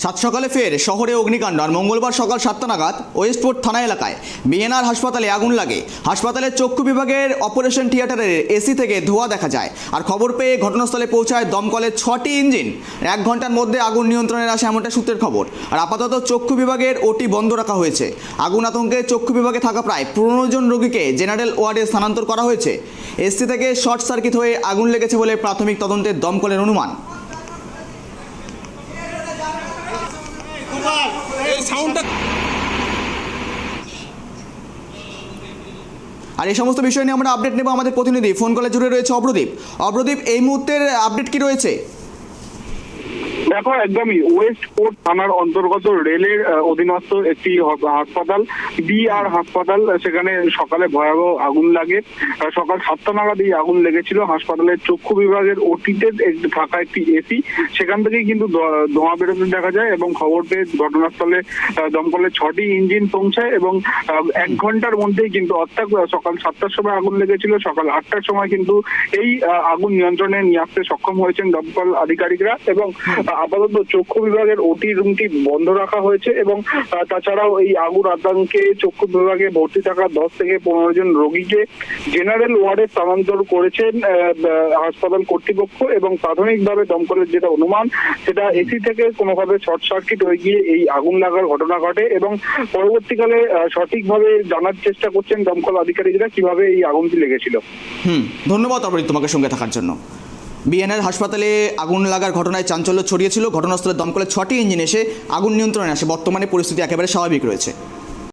সাত সকালে ফের শহরে অগ্নিকাণ্ড। আর মঙ্গলবার সকাল 7টা নাগাদ ওয়েস্টপোর্ট থানা এলাকায় বিএনআর হাসপাতালে আগুন লাগে। হাসপাতালের চক্ষু বিভাগের অপারেশন থিয়েটারের এসি থেকে ধোঁয়া দেখা যায়। আর খবর পেয়ে ঘটনাস্থলে পৌঁছায় দমকলের 6টি ইঞ্জিন। 1 ঘন্টার মধ্যে আগুন নিয়ন্ত্রণে আসে এমনটা সূত্রের খবর। আর আপাতত চক্ষু বিভাগের ওটি বন্ধ রাখা হয়েছে। আগুন আতঙ্কে চক্ষু বিভাগে থাকা প্রায় 15 জন রোগীকে জেনারেল ওয়ার্ডে স্থানান্তর করা হয়েছে। এসি থেকে শর্ট সার্কিট হয়ে আগুন লেগেছে বলে প্রাথমিক তদন্তে দমকলের অনুমান। আর এই সমস্ত বিষয় নিয়ে আমরা আপডেট নেব। আমাদের প্রতিনিধি ফোন কলে জুড়ে রয়েছে অব্রদীপ। অব্রদীপ, এই মুহূর্তের আপডেট কি রয়েছে? দেখো, একদমই ওয়েস্টপোর্ট থানার অন্তর্গত রেলের অধীনস্থ একটি হাসপাতাল, বিআর হাসপাতাল, সেখানে সকালে ভয়াবহ আগুন লাগে। সকাল 7টা নাগাদ এই আগুন লেগেছিল। হাসপাতালের চক্ষু বিভাগের ওটিতে থাকা একটি এসি, সেখান থেকেই কিন্তু ধোঁয়া বেরোতে দেখা যায় এবং খবর পেয়ে ঘটনাস্থলে দমকলের 6টি ইঞ্জিন পৌঁছায় এবং 1 ঘন্টার মধ্যেই কিন্তু, অর্থাৎ সকাল 7টার সময় আগুন লেগেছিল, সকাল 8টার সময় কিন্তু এই আগুন নিয়ন্ত্রণে নিয়ে আসতে সক্ষম হয়েছেন দমকল আধিকারিকরা। এবং আপাতত চক্ষু বিভাগের ওটি রুমটি বন্ধ রাখা হয়েছে এবং তাছাড়াও এই আগুন আতঙ্কে চক্ষু বিভাগে ভর্তি থাকা 10 থেকে 15 জন রোগীকে জেনারেল ওয়ার্ডে স্থানান্তর করেছেন হাসপাতাল কর্তৃপক্ষ। এবং প্রাথমিকভাবে দমকলের যেটা অনুমান, সেটা এসি থেকে কোনোভাবে শর্ট সার্কিট হয়ে গিয়ে এই আগুন লাগার ঘটনা ঘটে এবং পরবর্তীকালে সঠিকভাবে জানার চেষ্টা করছেন দমকল আধিকারিকরা কিভাবে এই আগুনটি লেগেছিল। ধন্যবাদ অপরিত তোমাকে সঙ্গে থাকার জন্য। বিএনআর হাসপাতালে আগুন লাগার ঘটনায় চাঞ্চল্য ছড়িয়েছিল। ঘটনাস্থলে দমকলের 6টি ইঞ্জিন এসে আগুন নিয়ন্ত্রণে আসে। বর্তমানে পরিস্থিতি একেবারে স্বাভাবিক রয়েছে।